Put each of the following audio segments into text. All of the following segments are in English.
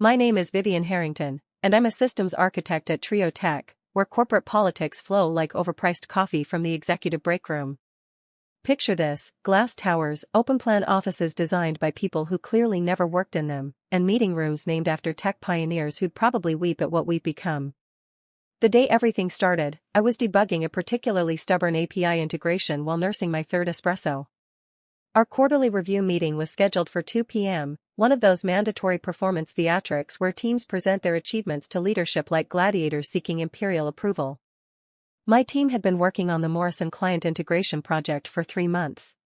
My name is Vivian Harrington, and I'm a systems architect at Trio Tech, where corporate politics flow like overpriced coffee from the executive break room. Picture this: glass towers, open-plan offices designed by people who clearly never worked in them, and meeting rooms named after tech pioneers who'd probably weep at what we've become. The day everything started, I was debugging a particularly stubborn API integration while nursing my third espresso. Our quarterly review meeting was scheduled for 2 p.m., one of those mandatory performance theatrics where teams present their achievements to leadership like gladiators seeking imperial approval. My team had been working on the Morrison client integration project for 3 months.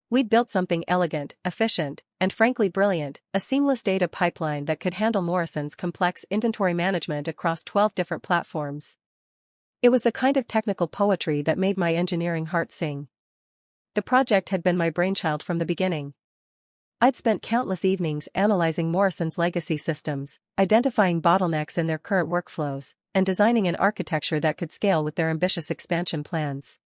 We'd built something elegant, efficient, and frankly brilliant, a seamless data pipeline that could handle Morrison's complex inventory management across 12 different platforms. It was the kind of technical poetry that made my engineering heart sing. The project had been my brainchild from the beginning. I'd spent countless evenings analyzing Morrison's legacy systems, identifying bottlenecks in their current workflows, and designing an architecture that could scale with their ambitious expansion plans.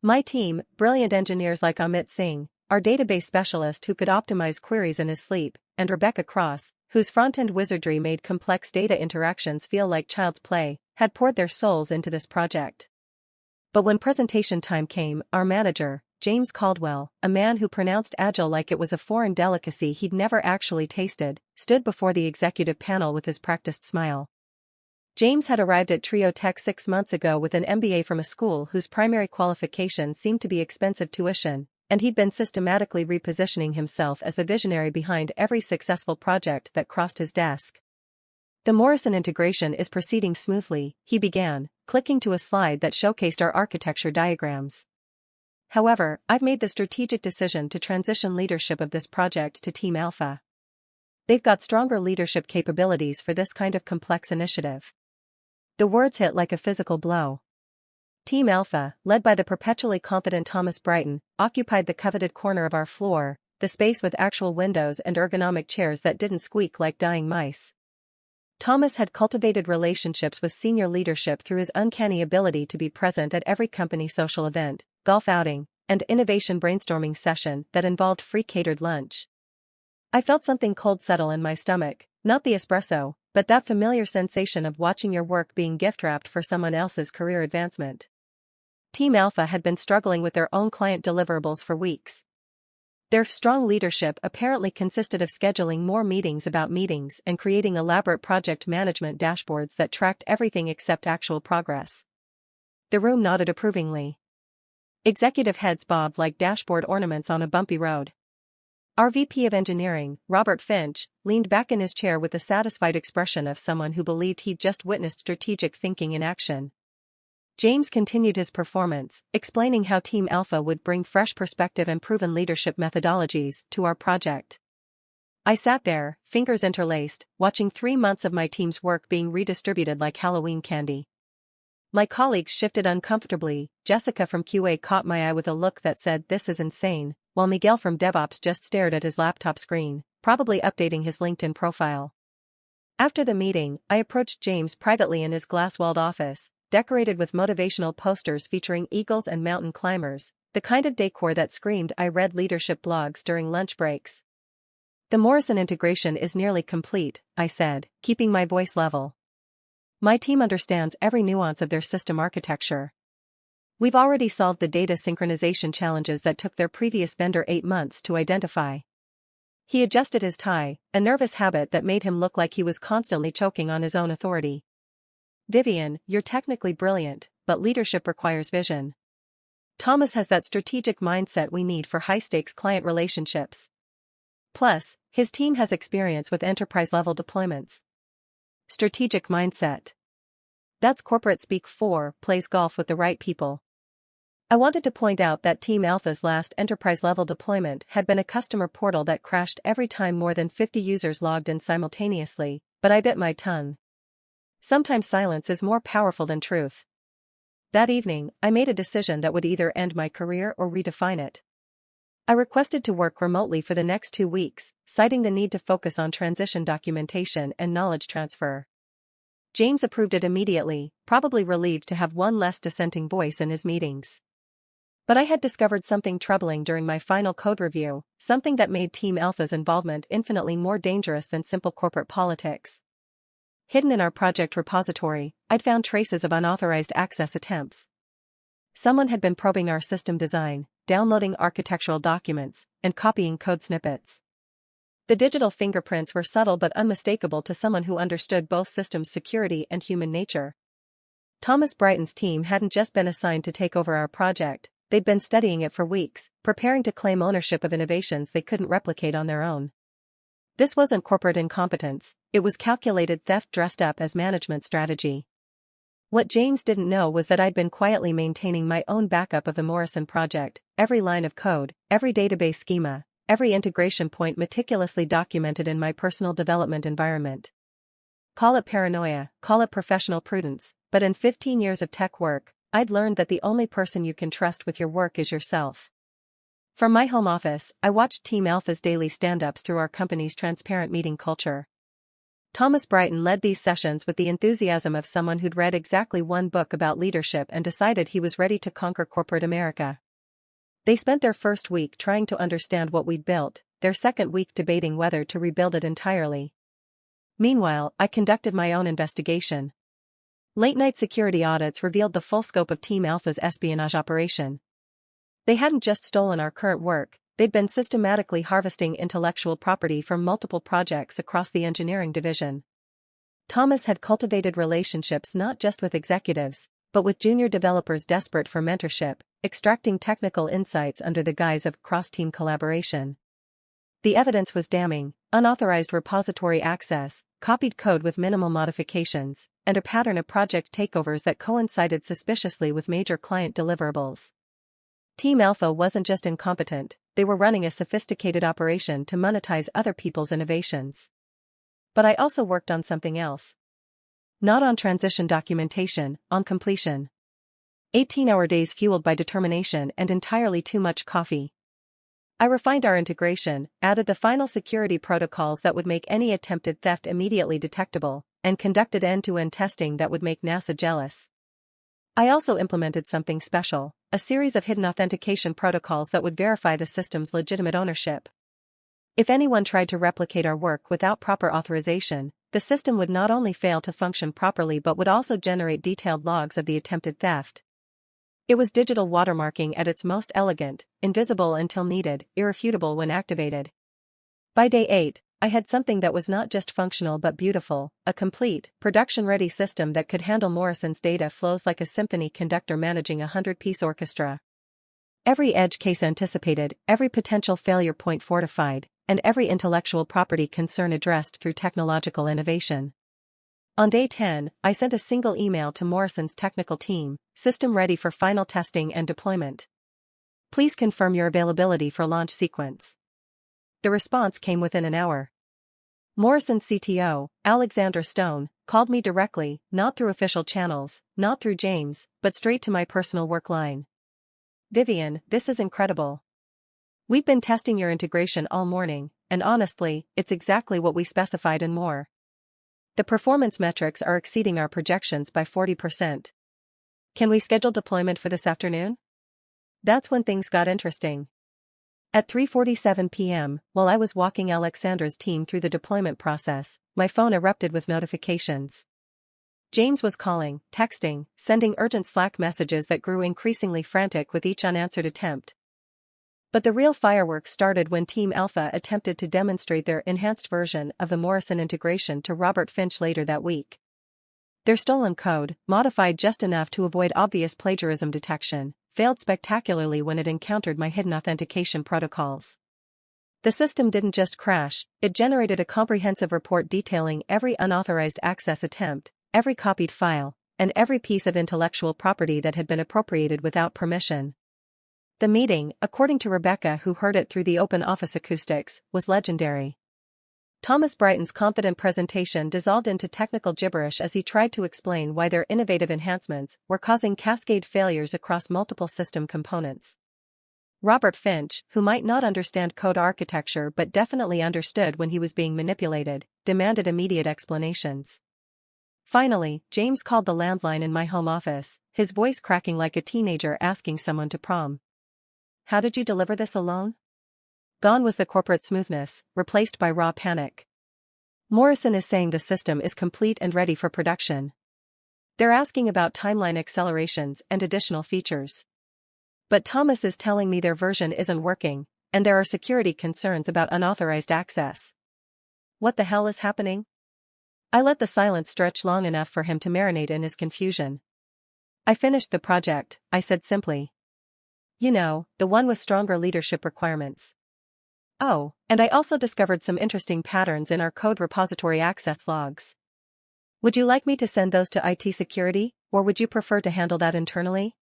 My team, brilliant engineers like Amit Singh, our database specialist who could optimize queries in his sleep, and Rebecca Cross, whose front-end wizardry made complex data interactions feel like child's play, had poured their souls into this project. But when presentation time came, our manager, James Caldwell, a man who pronounced agile like it was a foreign delicacy he'd never actually tasted, stood before the executive panel with his practiced smile. James had arrived at Trio Tech 6 months ago with an MBA from a school whose primary qualification seemed to be expensive tuition, and he'd been systematically repositioning himself as the visionary behind every successful project that crossed his desk. The Morrison integration is proceeding smoothly, he began, clicking to a slide that showcased our architecture diagrams. However, I've made the strategic decision to transition leadership of this project to Team Alpha. They've got stronger leadership capabilities for this kind of complex initiative. The words hit like a physical blow. Team Alpha, led by the perpetually confident Thomas Brighton, occupied the coveted corner of our floor, the space with actual windows and ergonomic chairs that didn't squeak like dying mice. Thomas had cultivated relationships with senior leadership through his uncanny ability to be present at every company social event, golf outing, and innovation brainstorming session that involved free catered lunch. I felt something cold settle in my stomach, not the espresso, but that familiar sensation of watching your work being gift-wrapped for someone else's career advancement. Team Alpha had been struggling with their own client deliverables for weeks. Their strong leadership apparently consisted of scheduling more meetings about meetings and creating elaborate project management dashboards that tracked everything except actual progress. The room nodded approvingly. Executive heads bobbed like dashboard ornaments on a bumpy road. Our VP of Engineering, Robert Finch, leaned back in his chair with the satisfied expression of someone who believed he'd just witnessed strategic thinking in action. James continued his performance, explaining how Team Alpha would bring fresh perspective and proven leadership methodologies to our project. I sat there, fingers interlaced, watching 3 months of my team's work being redistributed like Halloween candy. My colleagues shifted uncomfortably. Jessica from QA caught my eye with a look that said, "This is insane," while Miguel from DevOps just stared at his laptop screen, probably updating his LinkedIn profile. After the meeting, I approached James privately in his glass-walled office, decorated with motivational posters featuring eagles and mountain climbers, the kind of decor that screamed I read leadership blogs during lunch breaks. "The Morrison integration is nearly complete," I said, keeping my voice level. "My team understands every nuance of their system architecture. We've already solved the data synchronization challenges that took their previous vendor 8 months to identify." He adjusted his tie, a nervous habit that made him look like he was constantly choking on his own authority. "Vivian, you're technically brilliant, but leadership requires vision. Thomas has that strategic mindset we need for high-stakes client relationships. Plus, his team has experience with enterprise-level deployments." Strategic mindset. That's corporate speak for plays golf with the right people. I wanted to point out that Team Alpha's last enterprise-level deployment had been a customer portal that crashed every time more than 50 users logged in simultaneously, but I bit my tongue. Sometimes silence is more powerful than truth. That evening, I made a decision that would either end my career or redefine it. I requested to work remotely for the next 2 weeks, citing the need to focus on transition documentation and knowledge transfer. James approved it immediately, probably relieved to have one less dissenting voice in his meetings. But I had discovered something troubling during my final code review, something that made Team Alpha's involvement infinitely more dangerous than simple corporate politics. Hidden in our project repository, I'd found traces of unauthorized access attempts. Someone had been probing our system design, downloading architectural documents, and copying code snippets. The digital fingerprints were subtle but unmistakable to someone who understood both systems security and human nature. Thomas Brighton's team hadn't just been assigned to take over our project, they'd been studying it for weeks, preparing to claim ownership of innovations they couldn't replicate on their own. This wasn't corporate incompetence, it was calculated theft dressed up as management strategy. What James didn't know was that I'd been quietly maintaining my own backup of the Morrison project, every line of code, every database schema, every integration point meticulously documented in my personal development environment. Call it paranoia, call it professional prudence, but in 15 years of tech work, I'd learned that the only person you can trust with your work is yourself. From my home office, I watched Team Alpha's daily stand-ups through our company's transparent meeting culture. Thomas Brighton led these sessions with the enthusiasm of someone who'd read exactly one book about leadership and decided he was ready to conquer corporate America. They spent their first week trying to understand what we'd built, their second week debating whether to rebuild it entirely. Meanwhile, I conducted my own investigation. Late-night security audits revealed the full scope of Team Alpha's espionage operation. They hadn't just stolen our current work, they'd been systematically harvesting intellectual property from multiple projects across the engineering division. Thomas had cultivated relationships not just with executives, but with junior developers desperate for mentorship, extracting technical insights under the guise of cross-team collaboration. The evidence was damning: unauthorized repository access, copied code with minimal modifications, and a pattern of project takeovers that coincided suspiciously with major client deliverables. Team Alpha wasn't just incompetent, they were running a sophisticated operation to monetize other people's innovations. But I also worked on something else. Not on transition documentation, on completion. 18-hour days fueled by determination and entirely too much coffee. I refined our integration, added the final security protocols that would make any attempted theft immediately detectable, and conducted end-to-end testing that would make NASA jealous. I also implemented something special, a series of hidden authentication protocols that would verify the system's legitimate ownership. If anyone tried to replicate our work without proper authorization, the system would not only fail to function properly but would also generate detailed logs of the attempted theft. It was digital watermarking at its most elegant, invisible until needed, irrefutable when activated. By day 8, I had something that was not just functional but beautiful, a complete, production-ready system that could handle Morrison's data flows like a symphony conductor managing a 100-piece orchestra. Every edge case anticipated, every potential failure point fortified, and every intellectual property concern addressed through technological innovation. On day 10, I sent a single email to Morrison's technical team: system ready for final testing and deployment. Please confirm your availability for launch sequence. The response came within an hour. Morrison CTO, Alexander Stone, called me directly, not through official channels, not through James, but straight to my personal work line. "Vivian, this is incredible. We've been testing your integration all morning, and honestly, it's exactly what we specified and more. The performance metrics are exceeding our projections by 40%. Can we schedule deployment for this afternoon?" That's when things got interesting. At 3:47 p.m., while I was walking Alexander's team through the deployment process, my phone erupted with notifications. James was calling, texting, sending urgent Slack messages that grew increasingly frantic with each unanswered attempt. But the real fireworks started when Team Alpha attempted to demonstrate their enhanced version of the Morrison integration to Robert Finch later that week. Their stolen code, modified just enough to avoid obvious plagiarism detection, failed spectacularly when it encountered my hidden authentication protocols. The system didn't just crash, it generated a comprehensive report detailing every unauthorized access attempt, every copied file, and every piece of intellectual property that had been appropriated without permission. The meeting, according to Rebecca who heard it through the open office acoustics, was legendary. Thomas Brighton's confident presentation dissolved into technical gibberish as he tried to explain why their innovative enhancements were causing cascade failures across multiple system components. Robert Finch, who might not understand code architecture but definitely understood when he was being manipulated, demanded immediate explanations. Finally, James called the landline in my home office, his voice cracking like a teenager asking someone to prom. how did you deliver this alone? Gone was the corporate smoothness, replaced by raw panic. Morrison is saying the system is complete and ready for production. They're asking about timeline accelerations and additional features. But Thomas is telling me their version isn't working, and there are security concerns about unauthorized access. What the hell is happening? I let the silence stretch long enough for him to marinate in his confusion. I finished the project, I said simply. You know, the one with stronger leadership requirements. Oh, and I also discovered some interesting patterns in our code repository access logs. Would you like me to send those to IT security, or would you prefer to handle that internally?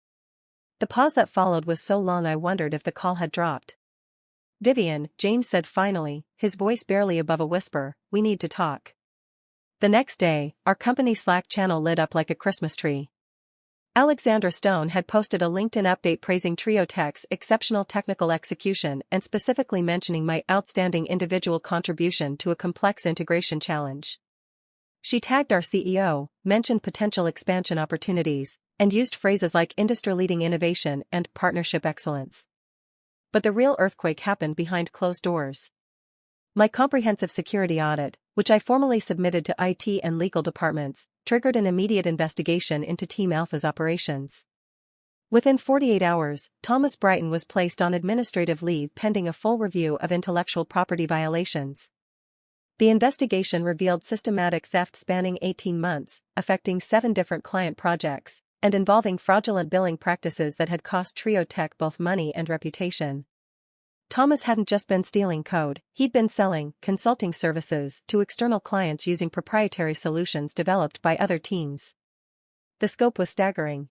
The pause that followed was so long I wondered if the call had dropped. Vivian, James said finally, his voice barely above a whisper, we need to talk. The next day, our company Slack channel lit up like a Christmas tree. Alexandra Stone had posted a LinkedIn update praising Trio Tech's exceptional technical execution and specifically mentioning my outstanding individual contribution to a complex integration challenge. She tagged our CEO, mentioned potential expansion opportunities, and used phrases like industry-leading innovation and partnership excellence. But the real earthquake happened behind closed doors. My comprehensive security audit, which I formally submitted to IT and legal departments, triggered an immediate investigation into Team Alpha's operations. Within 48 hours, Thomas Brighton was placed on administrative leave pending a full review of intellectual property violations. The investigation revealed systematic theft spanning 18 months, affecting 7 different client projects, and involving fraudulent billing practices that had cost Trio Tech both money and reputation. Thomas hadn't just been stealing code, he'd been selling consulting services to external clients using proprietary solutions developed by other teams. The scope was staggering.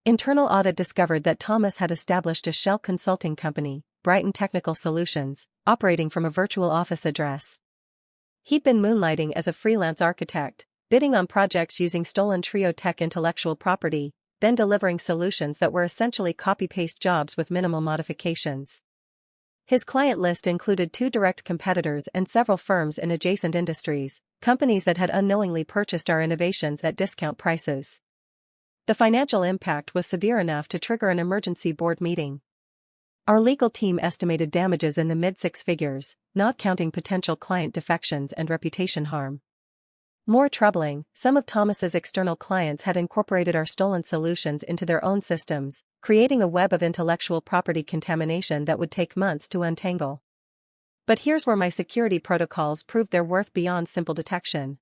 Internal audit discovered that Thomas had established a shell consulting company, Brighton Technical Solutions, operating from a virtual office address. He'd been moonlighting as a freelance architect, bidding on projects using stolen Trio Tech intellectual property, then delivering solutions that were essentially copy-paste jobs with minimal modifications. His client list included 2 direct competitors and several firms in adjacent industries, companies that had unknowingly purchased our innovations at discount prices. The financial impact was severe enough to trigger an emergency board meeting. Our legal team estimated damages in the mid-6 figures, not counting potential client defections and reputation harm. More troubling, some of Thomas's external clients had incorporated our stolen solutions into their own systems, creating a web of intellectual property contamination that would take months to untangle. But here's where my security protocols proved their worth beyond simple detection.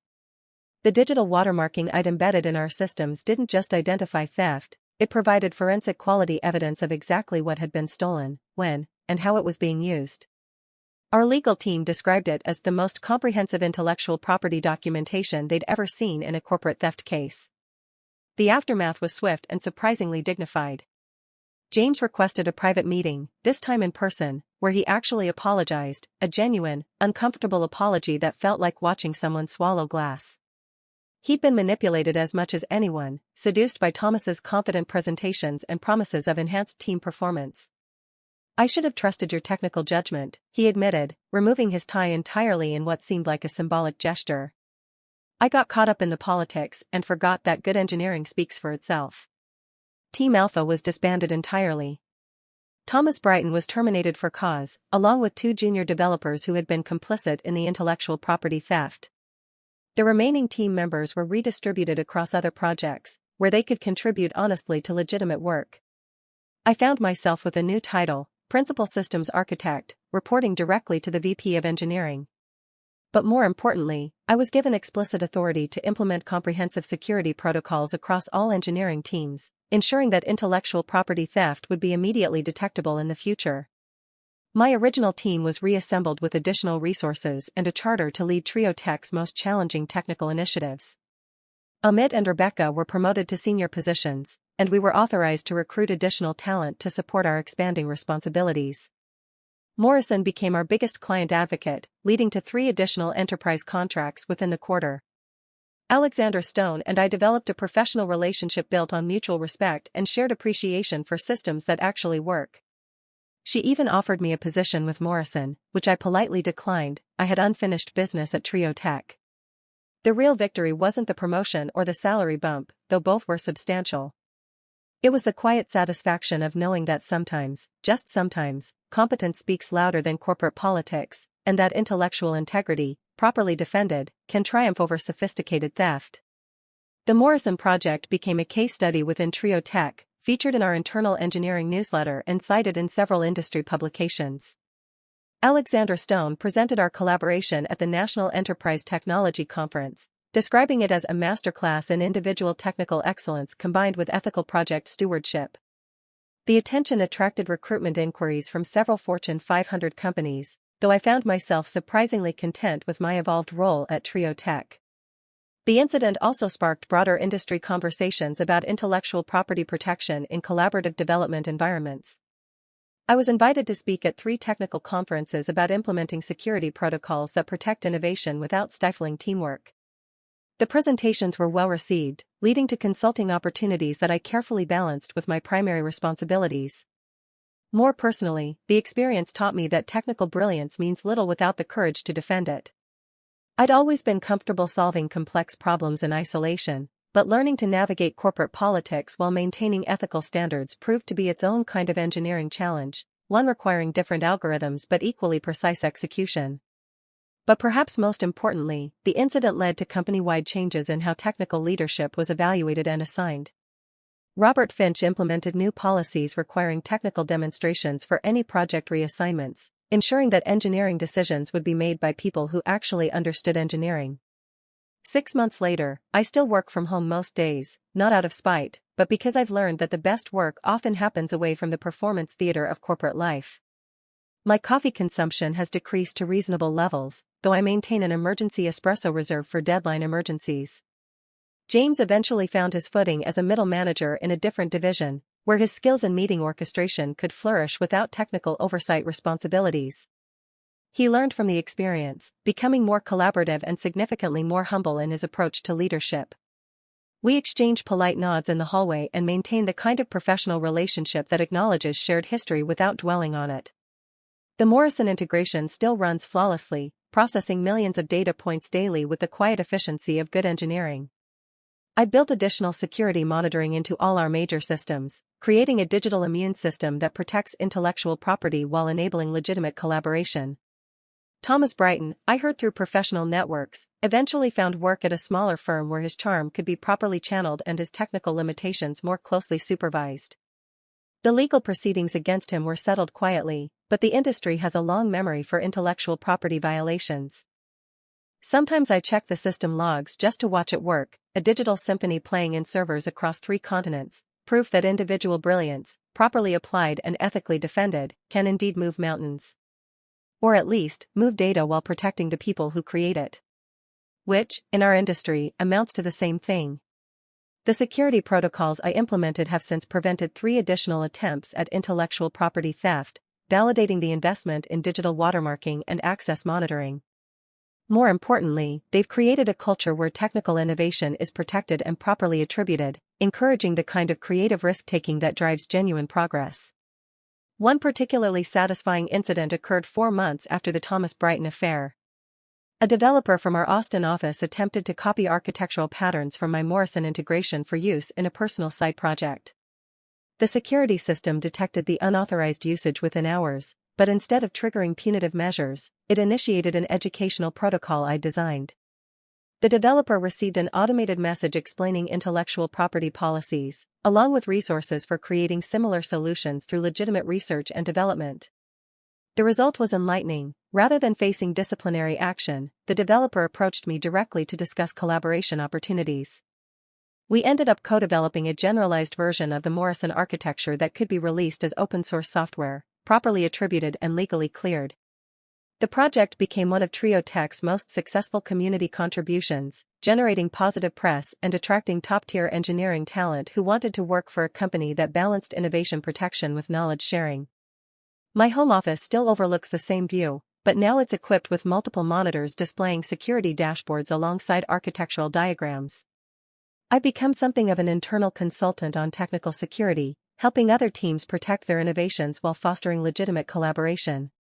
The digital watermarking I'd embedded in our systems didn't just identify theft, it provided forensic quality evidence of exactly what had been stolen, when, and how it was being used. Our legal team described it as the most comprehensive intellectual property documentation they'd ever seen in a corporate theft case. The aftermath was swift and surprisingly dignified. James requested a private meeting, this time in person, where he actually apologized, a genuine, uncomfortable apology that felt like watching someone swallow glass. He'd been manipulated as much as anyone, seduced by Thomas's confident presentations and promises of enhanced team performance. I should have trusted your technical judgment, he admitted, removing his tie entirely in what seemed like a symbolic gesture. I got caught up in the politics and forgot that good engineering speaks for itself. Team Alpha was disbanded entirely. Thomas Brighton was terminated for cause, along with 2 junior developers who had been complicit in the intellectual property theft. The remaining team members were redistributed across other projects, where they could contribute honestly to legitimate work. I found myself with a new title, Principal Systems Architect, reporting directly to the VP of Engineering. But more importantly, I was given explicit authority to implement comprehensive security protocols across all engineering teams, ensuring that intellectual property theft would be immediately detectable in the future. My original team was reassembled with additional resources and a charter to lead Trio Tech's most challenging technical initiatives. Amit and Rebecca were promoted to senior positions, and we were authorized to recruit additional talent to support our expanding responsibilities. Morrison became our biggest client advocate, leading to 3 additional enterprise contracts within the quarter. Alexandra Stone and I developed a professional relationship built on mutual respect and shared appreciation for systems that actually work. She even offered me a position with Morrison, which I politely declined. I had unfinished business at Trio Tech. The real victory wasn't the promotion or the salary bump, though both were substantial. It was the quiet satisfaction of knowing that sometimes, just sometimes, competence speaks louder than corporate politics, and that intellectual integrity, properly defended, can triumph over sophisticated theft. The Morrison project became a case study within Trio Tech, featured in our internal engineering newsletter and cited in several industry publications. Alexandra Stone presented our collaboration at the National Enterprise Technology Conference, describing it as a masterclass in individual technical excellence combined with ethical project stewardship. The attention attracted recruitment inquiries from several Fortune 500 companies, though I found myself surprisingly content with my evolved role at Trio Tech. The incident also sparked broader industry conversations about intellectual property protection in collaborative development environments. I was invited to speak at 3 technical conferences about implementing security protocols that protect innovation without stifling teamwork. The presentations were well received, leading to consulting opportunities that I carefully balanced with my primary responsibilities. More personally, the experience taught me that technical brilliance means little without the courage to defend it. I'd always been comfortable solving complex problems in isolation, but learning to navigate corporate politics while maintaining ethical standards proved to be its own kind of engineering challenge, one requiring different algorithms but equally precise execution. But perhaps most importantly, the incident led to company-wide changes in how technical leadership was evaluated and assigned. Robert Finch implemented new policies requiring technical demonstrations for any project reassignments, ensuring that engineering decisions would be made by people who actually understood engineering. 6 months later, I still work from home most days, not out of spite, but because I've learned that the best work often happens away from the performance theater of corporate life. My coffee consumption has decreased to reasonable levels, though I maintain an emergency espresso reserve for deadline emergencies. James eventually found his footing as a middle manager in a different division, where his skills in meeting orchestration could flourish without technical oversight responsibilities. He learned from the experience, becoming more collaborative and significantly more humble in his approach to leadership. We exchange polite nods in the hallway and maintain the kind of professional relationship that acknowledges shared history without dwelling on it. The Morrison integration still runs flawlessly, processing millions of data points daily with the quiet efficiency of good engineering. I built additional security monitoring into all our major systems, creating a digital immune system that protects intellectual property while enabling legitimate collaboration. Thomas Brighton, I heard through professional networks, eventually found work at a smaller firm where his charm could be properly channeled and his technical limitations more closely supervised. The legal proceedings against him were settled quietly, but the industry has a long memory for intellectual property violations. Sometimes I check the system logs just to watch it work, a digital symphony playing in servers across 3 continents, proof that individual brilliance, properly applied and ethically defended, can indeed move mountains. Or at least, move data while protecting the people who create it. Which, in our industry, amounts to the same thing. The security protocols I implemented have since prevented 3 additional attempts at intellectual property theft, validating the investment in digital watermarking and access monitoring. More importantly, they've created a culture where technical innovation is protected and properly attributed, encouraging the kind of creative risk-taking that drives genuine progress. One particularly satisfying incident occurred 4 months after the Thomas Brighton affair. A developer from our Austin office attempted to copy architectural patterns from my Morrison integration for use in a personal side project. The security system detected the unauthorized usage within hours, but instead of triggering punitive measures, it initiated an educational protocol I designed. The developer received an automated message explaining intellectual property policies, along with resources for creating similar solutions through legitimate research and development. The result was enlightening. Rather than facing disciplinary action, the developer approached me directly to discuss collaboration opportunities. We ended up co-developing a generalized version of the Morrison architecture that could be released as open-source software, properly attributed and legally cleared. The project became one of Trio Tech's most successful community contributions, generating positive press and attracting top-tier engineering talent who wanted to work for a company that balanced innovation protection with knowledge sharing. My home office still overlooks the same view, but now it's equipped with multiple monitors displaying security dashboards alongside architectural diagrams. I've become something of an internal consultant on technical security, helping other teams protect their innovations while fostering legitimate collaboration.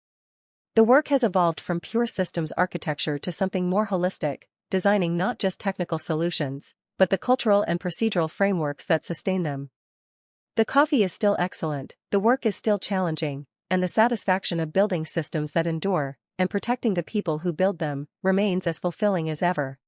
The work has evolved from pure systems architecture to something more holistic, designing not just technical solutions, but the cultural and procedural frameworks that sustain them. The coffee is still excellent, the work is still challenging, and the satisfaction of building systems that endure, and protecting the people who build them, remains as fulfilling as ever.